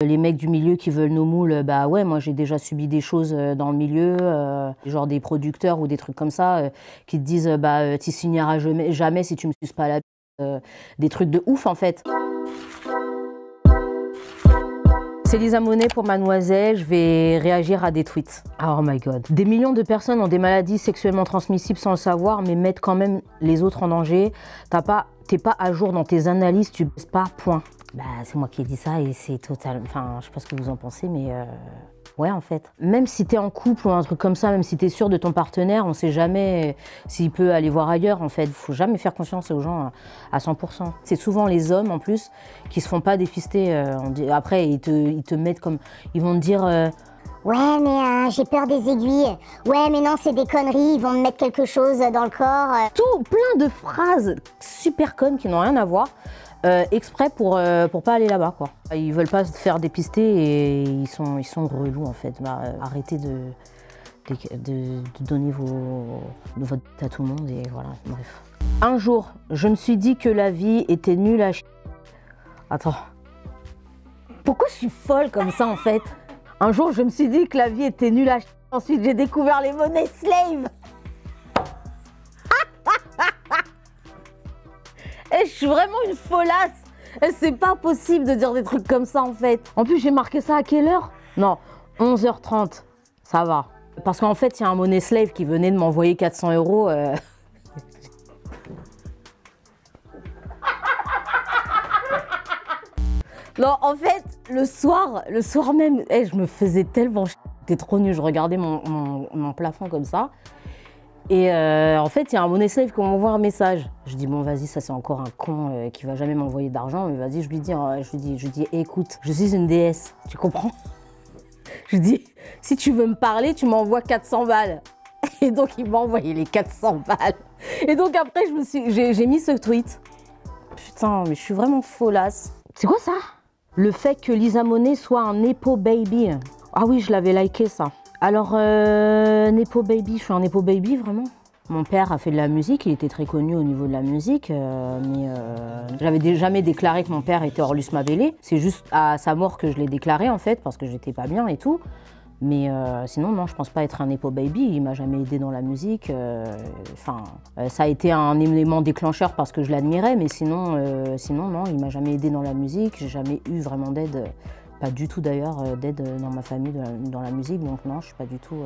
Les mecs du milieu qui veulent nos moules, bah ouais, moi j'ai déjà subi des choses dans le milieu, genre des producteurs ou des trucs comme ça qui te disent bah tu signeras jamais si tu me suces pas la bite, des trucs de ouf en fait. C'est Lisa Monet pour Mademoiselle, je vais réagir à des tweets. Oh my god. Des millions de personnes ont des maladies sexuellement transmissibles sans le savoir, mais mettent quand même les autres en danger. T'es pas à jour dans tes analyses, tu baisses pas, point. Bah c'est moi qui ai dit ça et c'est total... Enfin, je sais pas ce que vous en pensez, mais... Ouais, en fait. Même si t'es en couple ou un truc comme ça, même si t'es sûr de ton partenaire, on sait jamais s'il peut aller voir ailleurs, en fait. Faut jamais faire confiance aux gens à 100%. C'est souvent les hommes, en plus, qui se font pas dépister. Après, ils te mettent comme... Ils vont te dire... Ouais, mais j'ai peur des aiguilles. Ouais, mais non, c'est des conneries, ils vont me mettre quelque chose dans le corps. Tout plein de phrases super connes qui n'ont rien à voir. Exprès pour pas aller là-bas, quoi. Ils veulent pas se faire dépister et ils sont relous, en fait. Bah, arrêtez de donner votre à tout le monde et voilà, bref. Un jour, je me suis dit que la vie était nulle à chier. Attends. Pourquoi je suis folle comme ça, en fait? Un jour, je me suis dit que la vie était nulle à chier. Ensuite, j'ai découvert les monnaies slave. Et je suis vraiment une folasse. C'est pas possible de dire des trucs comme ça en fait. En plus, j'ai marqué ça à quelle heure? Non, 11h30. Ça va. Parce qu'en fait, il y a un money slave qui venait de m'envoyer 400 euros. Non, en fait, le soir même, je me faisais tellement chier. C'était trop nul. Je regardais mon plafond comme ça. Et en fait, il y a un money slave qui m'envoie un message. Je dis bon vas-y, ça c'est encore un con qui va jamais m'envoyer d'argent, mais vas-y, je lui dis écoute, je suis une déesse, tu comprends? Je dis si tu veux me parler, tu m'envoies 400 balles. Et donc il m'a envoyé les 400 balles. Et donc après j'ai mis ce tweet. Putain, mais je suis vraiment folasse. C'est quoi ça? Le fait que Lisa Monet soit un Nepo baby. Ah oui, je l'avais liké ça. Alors, Nepo Baby, je suis un Nepo Baby, vraiment. Mon père a fait de la musique, il était très connu au niveau de la musique, mais j'avais jamais déclaré que mon père était Orlus Mabélé. C'est juste à sa mort que je l'ai déclaré, en fait, parce que j'étais pas bien et tout. Mais sinon, non, je pense pas être un Nepo Baby, il m'a jamais aidé dans la musique. Ça a été un élément déclencheur parce que je l'admirais, mais sinon, non, il m'a jamais aidé dans la musique, j'ai jamais eu vraiment d'aide. Pas du tout d'ailleurs d'aide dans ma famille dans la musique, donc non, je suis pas du tout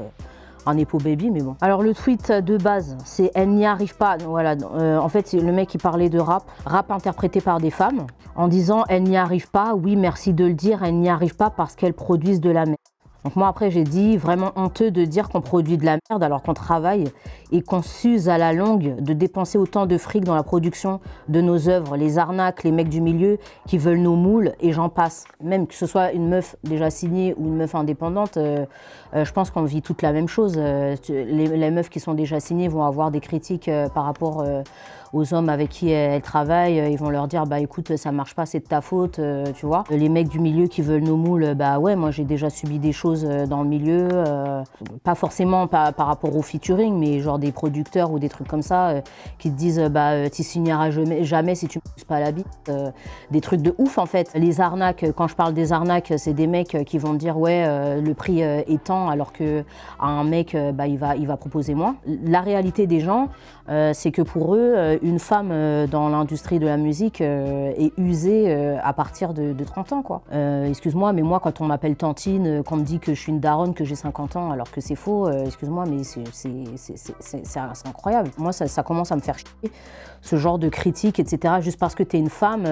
un Nepo baby, mais bon. Alors le tweet de base, c'est « Elle n'y arrive pas ». Voilà, en fait, le mec il parlait de rap interprété par des femmes, en disant « Elle n'y arrive pas, oui, merci de le dire, elle n'y arrive pas parce qu'elles produisent de la merde ». Donc moi après j'ai dit vraiment honteux de dire qu'on produit de la merde alors qu'on travaille et qu'on s'use à la longue de dépenser autant de fric dans la production de nos œuvres, les arnaques, les mecs du milieu qui veulent nos moules et j'en passe. Même que ce soit une meuf déjà signée ou une meuf indépendante, je pense qu'on vit toute la même chose. Les meufs qui sont déjà signées vont avoir des critiques par rapport aux hommes avec qui elles travaillent, ils vont leur dire bah écoute ça marche pas, c'est de ta faute, tu vois. Les mecs du milieu qui veulent nos moules, bah ouais moi j'ai déjà subi des choses dans le milieu, pas forcément par rapport au featuring, mais genre des producteurs ou des trucs comme ça qui te disent bah tu signeras jamais si tu me pousses pas la bite, des trucs de ouf en fait. Les arnaques, quand je parle des arnaques, c'est des mecs qui vont te dire ouais le prix est tant alors que un mec bah il va proposer moins. La réalité des gens c'est que pour eux une femme dans l'industrie de la musique est usée à partir de 30 ans quoi. Excuse-moi mais moi quand on m'appelle Tantine, qu'on me dit que je suis une daronne, que j'ai 50 ans alors que c'est faux, excuse-moi mais c'est incroyable. Moi ça commence à me faire chier ce genre de critiques etc. Juste parce que tu es une femme,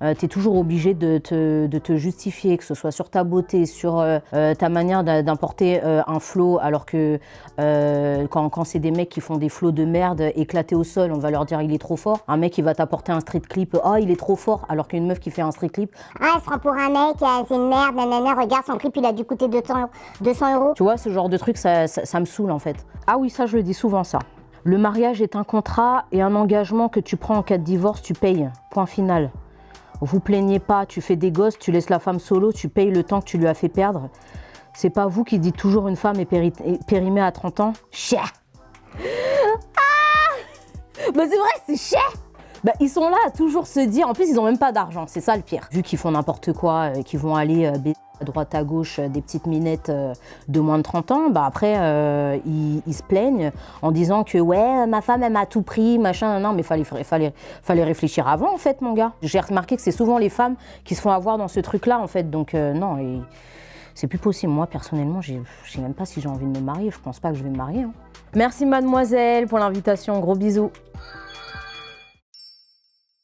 tu es toujours obligée de te justifier, que ce soit sur ta beauté, sur ta manière d'importer un flow alors que quand c'est des mecs qui font des flows de merde éclatés au sol, on va leur dire il est trop fort. Un mec qui va t'apporter un street clip, oh il est trop fort, alors qu'une meuf qui fait un street clip, ah elle se prend pour un mec, c'est une merde, nanana, regarde son clip il a dû coûter 200 euros. Tu vois ce genre de truc ça me saoule en fait. Ah oui ça je le dis souvent ça. Le mariage est un contrat et un engagement que tu prends en cas de divorce, tu payes, point final. Vous plaignez pas, tu fais des gosses, tu laisses la femme solo, tu payes le temps que tu lui as fait perdre. C'est pas vous qui dites toujours une femme est périmée à 30 ans. Chien. Ah bah c'est vrai, c'est cher. Bah, ils sont là à toujours se dire, en plus ils ont même pas d'argent, c'est ça le pire. Vu qu'ils font n'importe quoi, qu'ils vont aller baiser à droite à gauche des petites minettes de moins de 30 ans, bah après ils se plaignent en disant que ouais, ma femme elle m'a tout pris, machin, non mais fallait réfléchir avant en fait mon gars. J'ai remarqué que c'est souvent les femmes qui se font avoir dans ce truc là en fait, donc non, c'est plus possible. Moi personnellement, je sais même pas si j'ai envie de me marier, je pense pas que je vais me marier. Hein. Merci mademoiselle pour l'invitation, gros bisous.